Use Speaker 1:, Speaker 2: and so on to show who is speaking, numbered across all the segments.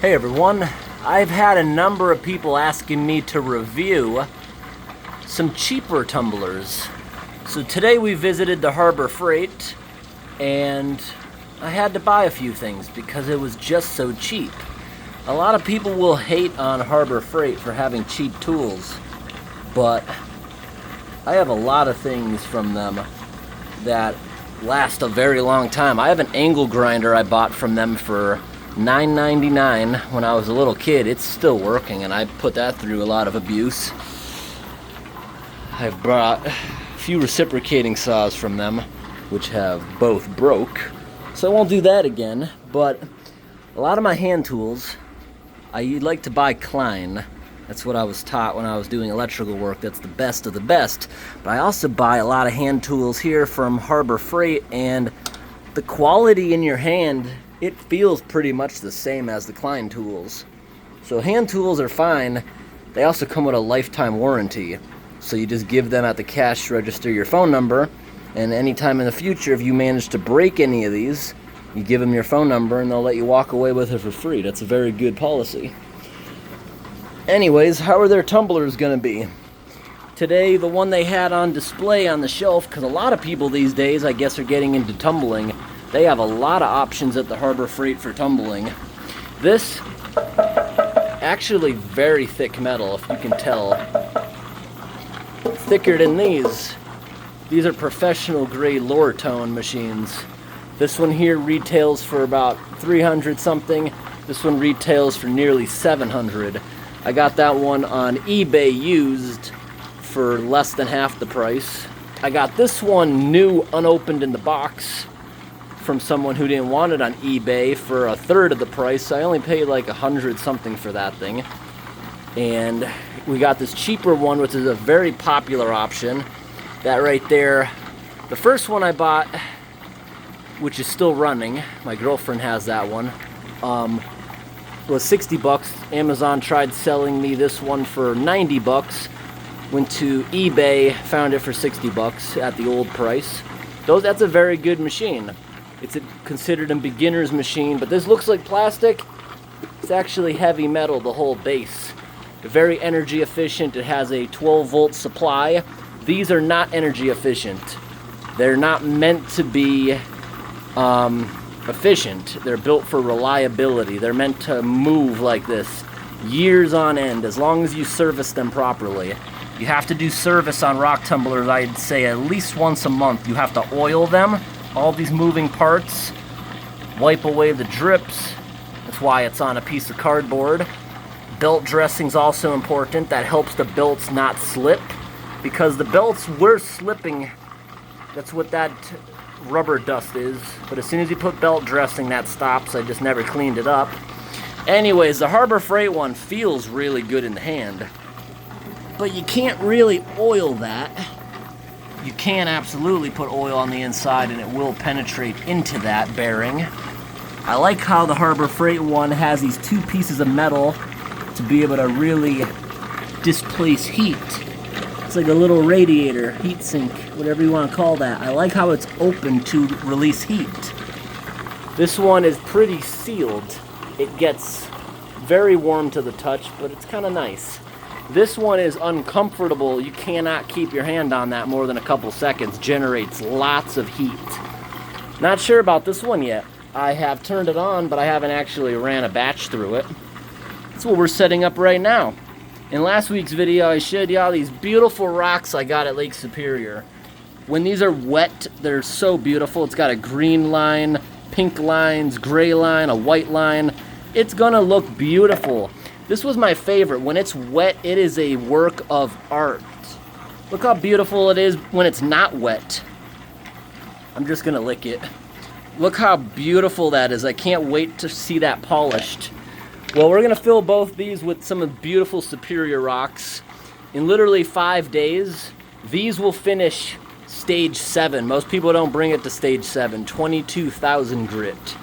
Speaker 1: Hey everyone, I've had a number of people asking me to review some cheaper tumblers. So today we visited the Harbor Freight and I had to buy a few things because it was just so cheap. A lot of people will hate on Harbor Freight for having cheap tools, but I have a lot of things from them that last a very long time. I have an angle grinder I bought from them for $9.99 when I was a little kid. It's still working and I put that through a lot of abuse. I've brought a few reciprocating saws from them, which have both broke, so I won't do that again. But a lot of my hand tools, I like to buy Klein. That's what I was taught when I was doing electrical work. That's the best of the best. But I also buy a lot of hand tools here from Harbor Freight, and the quality in your hand, it feels pretty much the same as the Klein tools. So hand tools are fine. They also come with a lifetime warranty. So you just give them at the cash register your phone number, and anytime in the future if you manage to break any of these, you give them your phone number and they'll let you walk away with it for free. That's a very good policy. Anyways, how are their tumblers gonna be? Today, the one they had on display on the shelf, because a lot of people these days, I guess, are getting into tumbling. They have a lot of options at the Harbor Freight for tumbling. This, actually very thick metal, if you can tell. Thicker than these. These are professional grade Lortone machines. This one here retails for about 300 something. This one retails for nearly 700. I got that one on eBay used for less than half the price. I got this one new, unopened in the box, from someone who didn't want it on eBay for a third of the price. So I only paid like 100 something for that thing. And we got this cheaper one, which is a very popular option. That right there, the first one I bought, which is still running, my girlfriend has that one, was 60 bucks. Amazon tried selling me this one for 90 bucks. Went to eBay, found it for 60 bucks at the old price. That's a very good machine. It's considered a beginner's machine, but this looks like plastic. It's actually heavy metal, the whole base. Very energy efficient. It has a 12 volt supply. These are not energy efficient. They're not meant to be efficient. They're built for reliability. They're meant to move like this years on end, as long as you service them properly. You have to do service on rock tumblers, I'd say at least once a month. You have to oil them, all these moving parts, wipe away the drips. That's why it's on a piece of cardboard. Belt dressing's also important. That helps the belts not slip, because the belts were slipping. That's what that rubber dust is. But as soon as you put belt dressing, that stops. I just never cleaned it up. Anyways, the Harbor Freight one feels really good in the hand, but you can't really oil that. You can absolutely put oil on the inside and it will penetrate into that bearing. I like how the Harbor Freight one has these two pieces of metal to be able to really displace heat. It's like a little radiator, heat sink, whatever you want to call that. I like how it's open to release heat. This one is pretty sealed. It gets very warm to the touch, but it's kind of nice. This one is uncomfortable. You cannot keep your hand on that more than a couple seconds. Generates lots of heat. Not sure about this one yet. I have turned it on, but I haven't actually ran a batch through it. That's what we're setting up right now. In last week's video, I showed you all these beautiful rocks I got at Lake Superior. When these are wet, they're so beautiful. It's got a green line, pink lines, gray line, a white line. It's gonna look beautiful. This was my favorite. When it's wet, it is a work of art. Look how beautiful it is when it's not wet. I'm just gonna lick it. Look how beautiful that is. I can't wait to see that polished. Well, we're gonna fill both these with some of the beautiful Superior rocks. In literally 5 days, these will finish stage 7. Most people don't bring it to stage 7, 22,000 grit.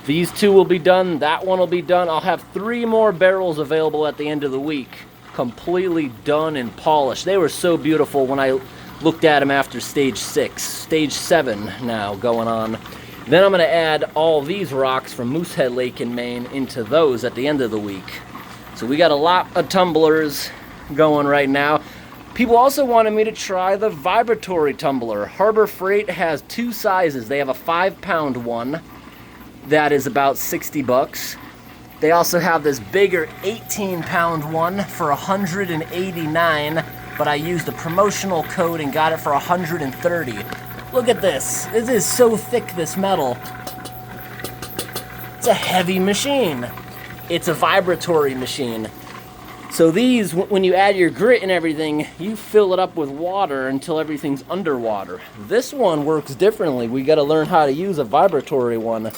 Speaker 1: These two will be done, that one will be done. I'll have 3 more barrels available at the end of the week, completely done and polished. They were so beautiful when I looked at them after stage 6. Stage 7 now going on. Then I'm going to add all these rocks from Moosehead Lake in Maine into those at the end of the week. So we got a lot of tumblers going right now. People also wanted me to try the vibratory tumbler. Harbor Freight has two sizes. They have a 5-pound one that is about 60 bucks. They also have this bigger 18-pound one for 189, but I used a promotional code and got it for 130. Look at this. This is so thick, this metal. It's a heavy machine. It's a vibratory machine. So these, when you add your grit and everything, you fill it up with water until everything's underwater. This one works differently. We got to learn how to use a vibratory one.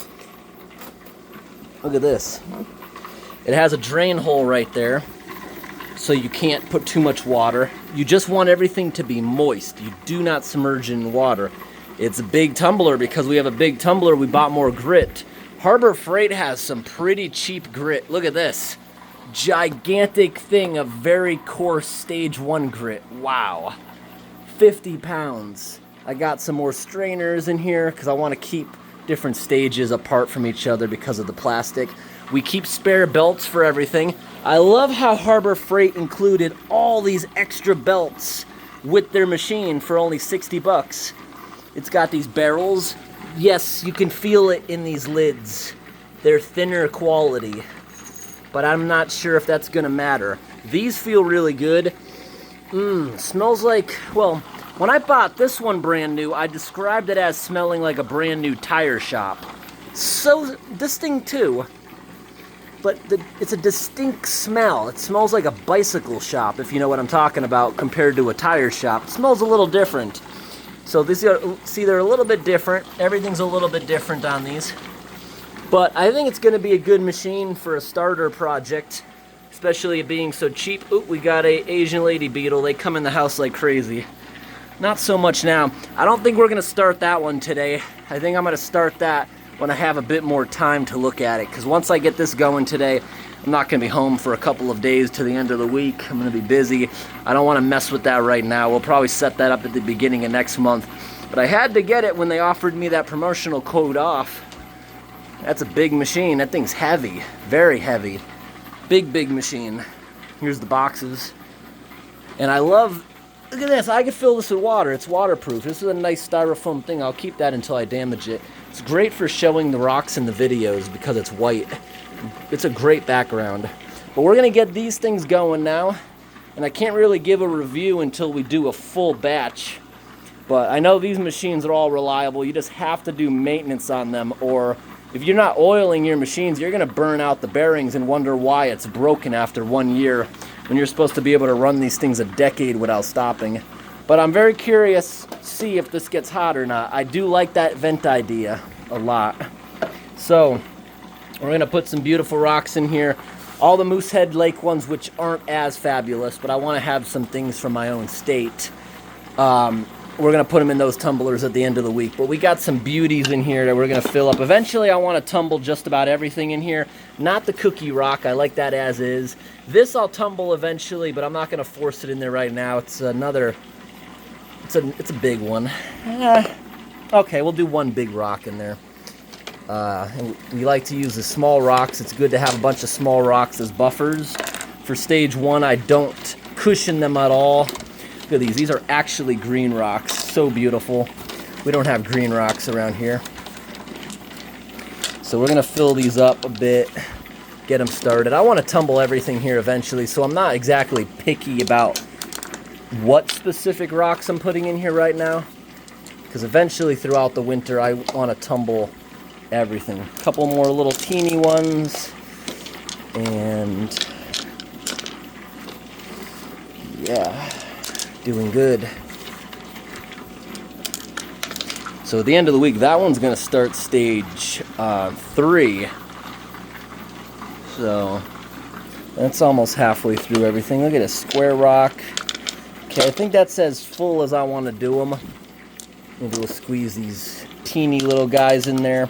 Speaker 1: Look at this. It has a drain hole right there, so you can't put too much water. You just want everything to be moist. You do not submerge in water. It's a big tumbler. Because we have a big tumbler, we bought more grit. Harbor Freight has some pretty cheap grit. Look at this. Gigantic thing of very coarse stage 1 grit. Wow. 50 pounds. I got some more strainers in here because I want to keep different stages apart from each other because of the plastic. We keep spare belts for everything. I love how Harbor Freight included all these extra belts with their machine for only 60 bucks. It's got these barrels. Yes, you can feel it in these lids. They're thinner quality, but I'm not sure if that's gonna matter. These feel really good. Smells like, well, when I bought this one brand new, I described it as smelling like a brand new tire shop. So, this thing too, but it's a distinct smell. It smells like a bicycle shop, if you know what I'm talking about, compared to a tire shop. It smells a little different. So these are, see, they're a little bit different. Everything's a little bit different on these. But I think it's going to be a good machine for a starter project, especially it being so cheap. Ooh, we got a Asian lady beetle. They come in the house like crazy. Not so much now. I don't think we're going to start that one today. I think I'm going to start that when I have a bit more time to look at it, because once I get this going today, I'm not going to be home for a couple of days to the end of the week. I'm going to be busy. I don't want to mess with that right now. We'll probably set that up at the beginning of next month. But I had to get it when they offered me that promotional code off. That's a big machine. That thing's heavy. Very heavy. Big machine. Here's the boxes. And I love, look at this. I could fill this with water. It's waterproof. This is a nice styrofoam thing. I'll keep that until I damage it. It's great for showing the rocks in the videos because it's white. It's a great background. But we're going to get these things going now. And I can't really give a review until we do a full batch. But I know these machines are all reliable. You just have to do maintenance on them, or if you're not oiling your machines, you're going to burn out the bearings and wonder why it's broken after 1 year when you're supposed to be able to run these things a decade without stopping. But I'm very curious to see if this gets hot or not. I do like that vent idea a lot. So we're going to put some beautiful rocks in here. All the Moosehead Lake ones, which aren't as fabulous, but I want to have some things from my own state. We're going to put them in those tumblers at the end of the week. But we got some beauties in here that we're going to fill up. Eventually, I want to tumble just about everything in here. Not the cookie rock. I like that as is. This I'll tumble eventually, but I'm not going to force it in there right now. It's another... It's a big one. Okay, we'll do one big rock in there. And we like to use the small rocks. It's good to have a bunch of small rocks as buffers. For stage 1, I don't cushion them at all. Look at these. These are actually green rocks. So beautiful. We don't have green rocks around here. So we're going to fill these up a bit, get them started. I want to tumble everything here eventually, so I'm not exactly picky about what specific rocks I'm putting in here right now, because eventually throughout the winter I want to tumble everything. A couple more little teeny ones, and yeah, doing good. So at the end of the week, that one's going to start stage 3. So that's almost halfway through everything. Look at a square rock. Okay, I think that's as full as I want to do them. Maybe we'll squeeze these teeny little guys in there.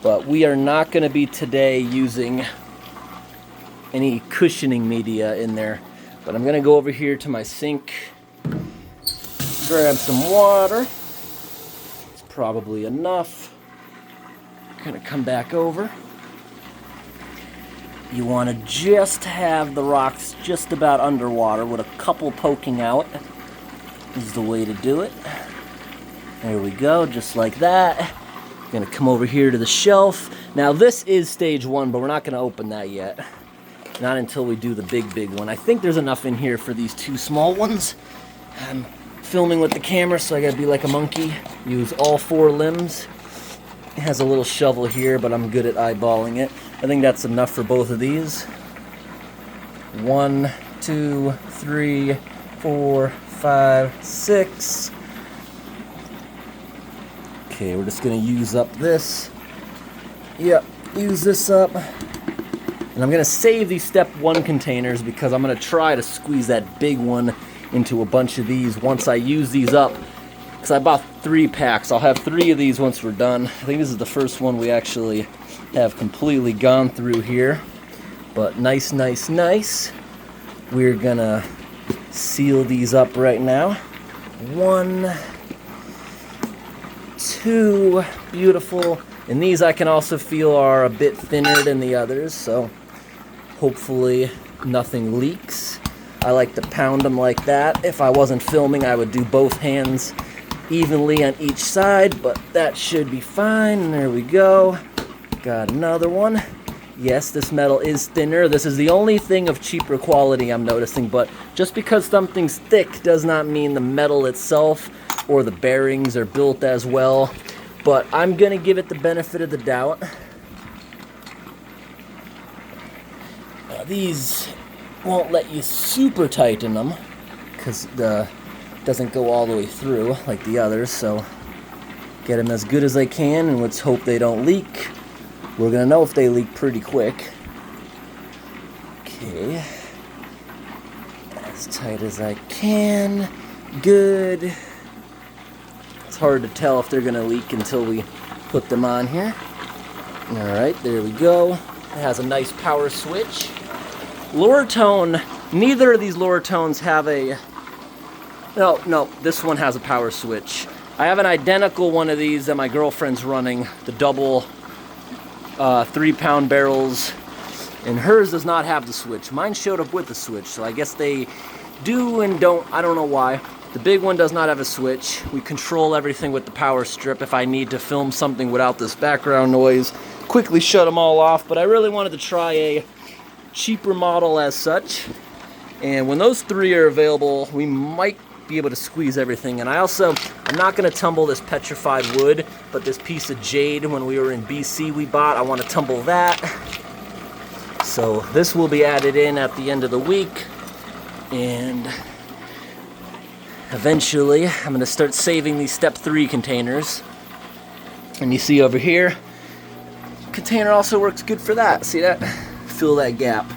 Speaker 1: But we are not going to be today using any cushioning media in there. But I'm going to go over here to my sink, grab some water. It's probably enough. Gonna come back over. You want to just have the rocks just about underwater with a couple poking out. This is the way to do it. There we go, just like that. Gonna come over here to the shelf. Now this is stage 1, but we're not gonna open that yet. Not until we do the big one. I think there's enough in here for these 2 small ones. I'm filming with the camera, so I gotta be like a monkey. Use all 4 limbs. It has a little shovel here, but I'm good at eyeballing it. I think that's enough for both of these. 1, 2, 3, 4, 5, 6. Okay, we're just gonna use up this. Yep, use this up. And I'm gonna save these step 1 containers because I'm gonna try to squeeze that big one into a bunch of these once I use these up. Because I bought 3 packs. I'll have 3 of these once we're done. I think this is the first one we actually have completely gone through here. But nice, nice, nice. We're gonna seal these up right now. 1, 2, beautiful. And these I can also feel are a bit thinner than the others, so hopefully nothing leaks. I like to pound them like that. If I wasn't filming, I would do both hands evenly on each side, but that should be fine. And there we go. Got another one. Yes, this metal is thinner. This is the only thing of cheaper quality I'm noticing, but just because something's thick does not mean the metal itself or the bearings are built as well. But I'm gonna give it the benefit of the doubt. Now, these won't let you super tighten them because the doesn't go all the way through like the others, so get them as good as I can and let's hope they don't leak. We're gonna know if they leak pretty quick. Okay, as tight as I can. Good. It's hard to tell if they're gonna leak until we put them on here. Alright, there we go. It has a nice power switch. Lortone, neither of these Lortones have a... No, this one has a power switch. I have an identical one of these that my girlfriend's running, the double 3-pound barrels, and hers does not have the switch. Mine showed up with the switch, so I guess they do and don't, I don't know why. The big one does not have a switch. We control everything with the power strip. If I need to film something without this background noise, quickly shut them all off, but I really wanted to try a cheaper model as such. And when those 3 are available, we might be able to squeeze everything. And I'm not going to tumble this petrified wood, but this piece of jade when we were in BC we bought, I want to tumble that. So this will be added in at the end of the week, and eventually I'm going to start saving these step 3 containers. And you see over here, container also works good for that. See that? Fill that gap.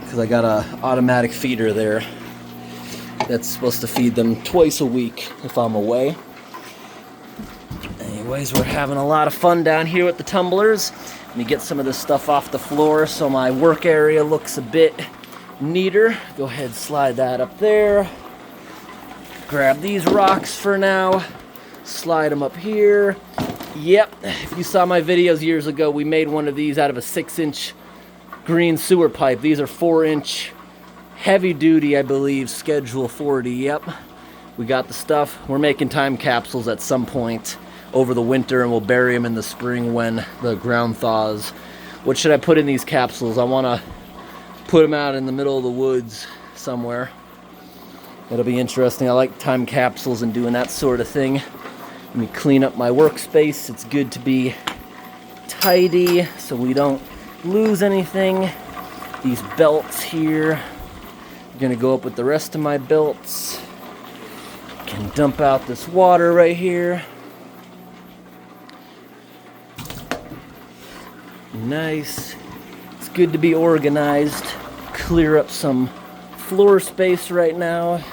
Speaker 1: Because I got a automatic feeder there that's supposed to feed them twice a week if I'm away. Anyways, we're having a lot of fun down here with the tumblers. Let me get some of this stuff off the floor so my work area looks a bit neater. Go ahead, slide that up there. Grab these rocks for now. Slide them up here. Yep, if you saw my videos years ago, we made one of these out of a 6-inch green sewer pipe. These are 4-inch heavy duty, I believe, schedule 40. Yep, we got the stuff. We're making time capsules at some point over the winter, and we'll bury them in the spring when the ground thaws. What should I put in these capsules? I want to put them out in the middle of the woods somewhere. It'll be interesting. I like time capsules and doing that sort of thing. Let me clean up my workspace. It's good to be tidy so we don't lose anything. These belts here are gonna go up with the rest of my belts. Can dump out this water right here. Nice. It's good to be organized. Clear up some floor space right now.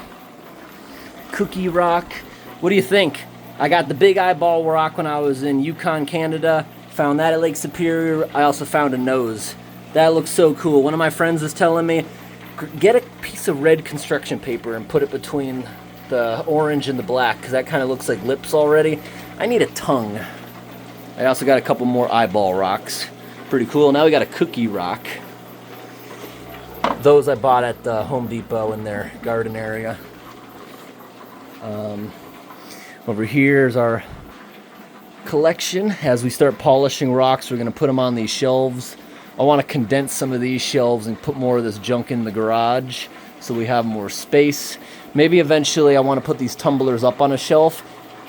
Speaker 1: Cookie rock. What do you think? I got the big eyeball rock when I was in Yukon, Canada. Found that at Lake Superior. I also found a nose. That looks so cool. One of my friends is telling me, get a piece of red construction paper and put it between the orange and the black, because that kind of looks like lips already. I need a tongue. I also got a couple more eyeball rocks. Pretty cool. Now we got a cookie rock. Those I bought at the Home Depot in their garden area. Over here is our collection. As we start polishing rocks, we're going to put them on these shelves. I want to condense some of these shelves and put more of this junk in the garage so we have more space. Maybe eventually I want to put these tumblers up on a shelf.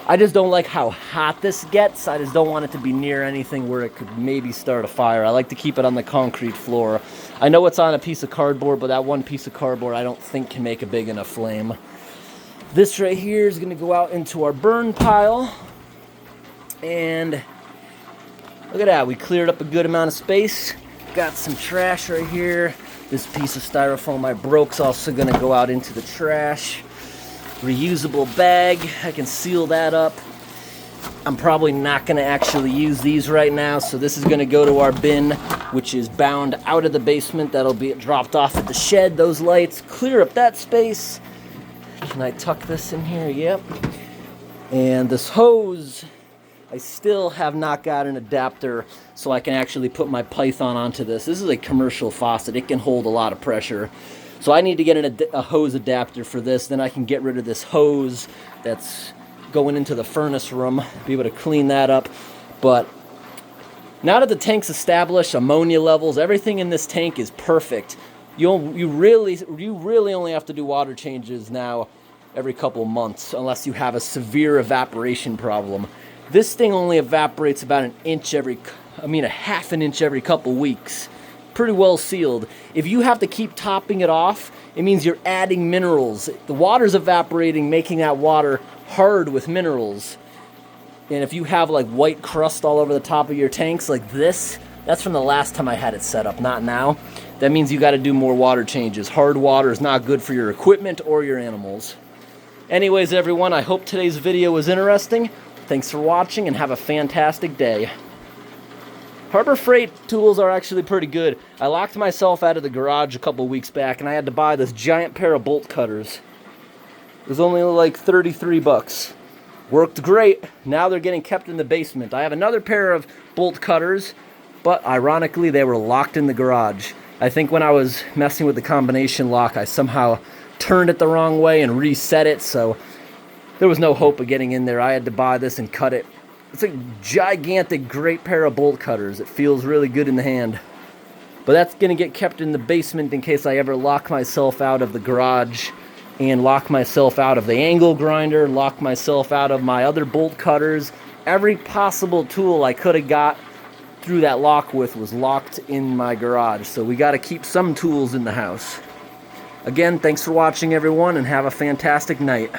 Speaker 1: I just don't like how hot this gets. I just don't want it to be near anything where it could maybe start a fire. I like to keep it on the concrete floor. I know it's on a piece of cardboard, but that one piece of cardboard I don't think can make a big enough flame. This right here is going to go out into our burn pile. And look at that. We cleared up a good amount of space. Got some trash right here. This piece of styrofoam I broke is also going to go out into the trash. Reusable bag. I can seal that up. I'm probably not going to actually use these right now, so this is going to go to our bin, which is bound out of the basement. That'll be dropped off at the shed. Those lights. Clear up that space. Can I tuck this in here? Yep. And this hose, I still have not got an adapter so I can actually put my Python onto this. This is a commercial faucet. It can hold a lot of pressure. So I need to get a hose adapter for this. Then I can get rid of this hose that's going into the furnace room, be able to clean that up. But now that the tank's established, ammonia levels, everything in this tank is perfect. You really only have to do water changes now every couple months unless you have a severe evaporation problem. This thing only evaporates about a half an inch every couple weeks. Pretty well sealed. If you have to keep topping it off, it means you're adding minerals. The water's evaporating, making that water hard with minerals. And if you have like white crust all over the top of your tanks like this, that's from the last time I had it set up, not now. That means you got to do more water changes. Hard water is not good for your equipment or your animals. Anyways, everyone, I hope today's video was interesting. Thanks for watching and have a fantastic day. Harbor Freight tools are actually pretty good. I locked myself out of the garage a couple weeks back and I had to buy this giant pair of bolt cutters. It was only like 33 bucks. Worked great. Now they're getting kept in the basement. I have another pair of bolt cutters, but ironically they were locked in the garage. I think when I was messing with the combination lock, I somehow turned it the wrong way and reset it, so there was no hope of getting in there. I had to buy this and cut it. It's a gigantic, great pair of bolt cutters. It feels really good in the hand. But that's going to get kept in the basement in case I ever lock myself out of the garage and lock myself out of the angle grinder, lock myself out of my other bolt cutters. Every possible tool I could have got through that lock with was locked in my garage. So we got to keep some tools in the house. Again, thanks for watching, everyone, and have a fantastic night.